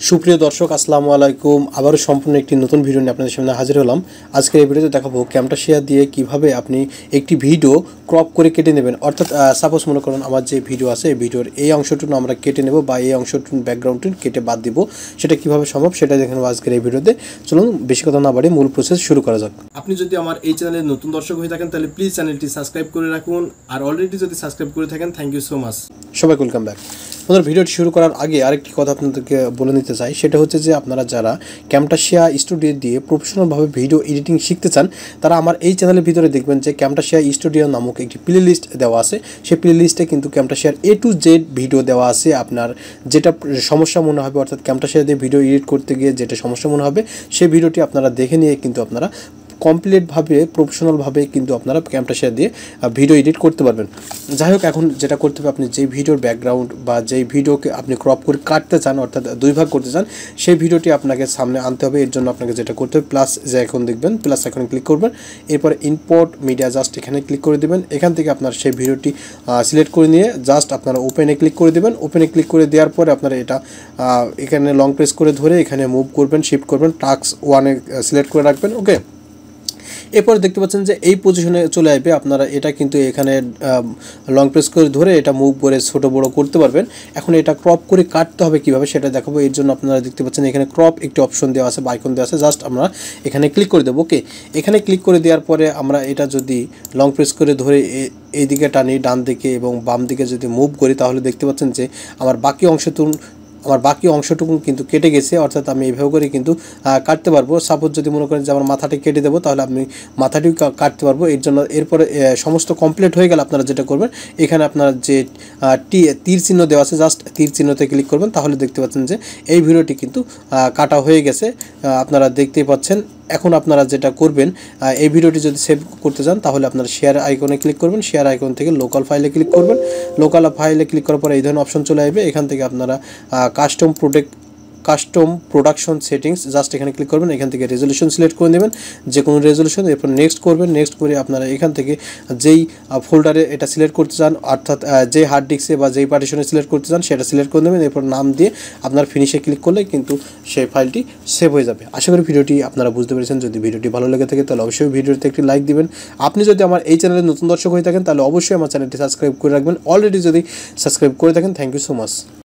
সুপ্রিয় দর্শক আসসালামু আলাইকুম। আবারও সম্পূর্ণ একটি নতুন ভিডিও নিয়ে আপনাদের সামনে হাজির হলাম। আজকে এই ভিডিওতে দেখাবো ক্যামটাসিয়া দিয়ে কিভাবে আপনি একটি ভিডিও ক্রপ করে কেটে নেবেন। অর্থাৎ সাপোজ মনে করুন আমার যে ভিডিও আছে এই ভিডিওর এই অংশটুকু আমরা কেটে নেব বা এই অংশটুকু ব্যাকগ্রাউন্ডটি কেটে বাদ দিব, সেটা কিভাবে সম্ভব সেটা দেখে নেব আজকের এই ভিডিওতে। চলুন বেশি কথা না বাড়িয়ে মূল প্রসেস শুরু করা যাক। আপনি যদি আমার এই চ্যানেলের নতুন দর্শক হয়ে থাকেন তাহলে প্লিজ চ্যানেলটি সাবস্ক্রাইব করে রাখুন, আর অলরেডি যদি সাবস্ক্রাইব করে থাকেন থ্যাংক ইউ সো মাচ। সবাই ওয়েলকাম ব্যাক। আমাদের ভিডিওটি শুরু করার আগে আরেকটি কথা আপনাদেরকে বলে নিতে চাই, সেটা হচ্ছে যে আপনারা যারা ক্যামটাসিয়া স্টুডিও দিয়ে প্রফেশনালভাবে ভিডিও এডিটিং শিখতে চান তারা আমার এই চ্যানেলের ভিতরে দেখবেন যে ক্যামটাসিয়া স্টুডিও নামক একটি প্লে লিস্ট দেওয়া আছে। সেই প্লে লিস্টে কিন্তু ক্যামটাসিয়ার A to Z ভিডিও দেওয়া আছে। আপনার যেটা সমস্যা মনে হবে, অর্থাৎ ক্যামটাসিয়া দিয়ে ভিডিও এডিট করতে গিয়ে যেটা সমস্যা মনে হবে সেই ভিডিওটি আপনারা দেখে নিয়ে কিন্তু আপনারা কমপ্লিটভাবে প্রফেশনালভাবে কিন্তু আপনারা ক্যামটাসিয়া দিয়ে ভিডিও এডিট করতে পারবেন। যাই হোক, এখন যেটা করতে হবে, আপনি যেই ভিডিওর ব্যাকগ্রাউন্ড বা যেই ভিডিওকে আপনি ক্রপ করে কাটতে চান, অর্থাৎ দুই ভাগ করতে চান, সেই ভিডিওটি আপনাকে সামনে আনতে হবে। এর জন্য আপনাকে যেটা করতে হবে, প্লাস যে এখন দেখবেন, প্লাস এখানে ক্লিক করবেন, এরপর ইম্পোর্ট মিডিয়া জাস্ট এখানে ক্লিক করে দেবেন। এখান থেকে আপনার সেই ভিডিওটি সিলেক্ট করে নিয়ে জাস্ট আপনারা ওপেনে ক্লিক করে দেবেন। ওপেনে ক্লিক করে দেওয়ার পরে আপনারা এটা এখানে লং প্রেস করে ধরে এখানে মুভ করবেন, শিফট করবেন, টাস্ক 1-এ সিলেক্ট করে রাখবেন। ওকে, এরপর দেখতে পাচ্ছেন যে এই পজিশনে চলে আসবে। আপনারা এটা কিন্তু এখানে লং প্রেস করে ধরে এটা মুভ করে ছোটো বড়ো করতে পারবেন। এখন এটা ক্রপ করে কাটতে হবে কীভাবে সেটা দেখাবো। এর জন্য আপনারা দেখতে পাচ্ছেন এখানে ক্রপ একটি অপশন দেওয়া আছে বা আইকন দেওয়া আছে, জাস্ট আমরা এখানে ক্লিক করে দেবো। ওকে, এখানে ক্লিক করে দেওয়ার পরে আমরা এটা যদি লং প্রেস করে ধরে এই দিকে টানি, ডান দিকে এবং বাম দিকে যদি মুভ করি তাহলে দেখতে পাচ্ছেন যে আমার বাকি অংশটুকু কিন্তু কেটে গেছে। অর্থাৎ আমি এইভাবে করে কিন্তু কাটতে পারবো। সাপোজ যদি মনে করেন যে আমার মাথাটি কেটে দেবো তাহলে আমি মাথাটিও কাটতে পারবো। এর জন্য এরপরে সমস্ত কমপ্লিট হয়ে গেলে আপনারা যেটা করবেন, এখানে আপনার যে তীর চিহ্ন দেওয়া আছে জাস্ট তীর চিহ্নতে ক্লিক করবেন, তাহলে দেখতে পাচ্ছেন যে এই ভিডিওটি কিন্তু কাটা হয়ে গেছে। আপনারা দেখতেই পাচ্ছেন। এখন আপনারা যেটা করবেন, এই ভিডিওটি যদি সেভ করতে চান তাহলে আপনারা শেয়ার আইকনে ক্লিক করবেন। শেয়ার আইকন থেকে লোকাল ফাইলে ক্লিক করবেন। লোকাল ফাইলে ক্লিক করার পরে এই ধরনের অপশন চলে আসবে। এখান থেকে আপনারা কাস্টম প্রোডাকশন সেটিংস জাস্ট এখানে ক্লিক করবেন। এখান থেকে রেজলিউশন সিলেক্ট করে নেবেন, যে কোনো রেজলিউশন। এরপর নেক্সট করবেন। নেক্সট করে আপনারা এখান থেকে যেই ফোল্ডারে এটা সিলেক্ট করতে চান, অর্থাৎ যেই হার্ড ডিস্কে বা যেই পার্টিশনে সিলেক্ট করতে চান সেটা সিলেক্ট করে নেবেন। এরপর নাম দিয়ে আপনার ফিনিশে ক্লিক করলে কিন্তু সেই ফাইলটি সেভ হয়ে যাবে। আশা করি ভিডিওটি আপনারা বুঝতে পেরেছেন। যদি ভিডিওটি ভালো লেগে থাকে তাহলে অবশ্যই ভিডিওতে একটি লাইক দিবেন। আপনি যদি আমার এই চ্যানেলে নতুন দর্শক হয়ে থাকেন তাহলে অবশ্যই আমার চ্যানেলটি সাবস্ক্রাইব করে রাখবেন। অলরেডি যদি সাবস্ক্রাইব করে থাকেন থ্যাংক ইউ সো মাচ।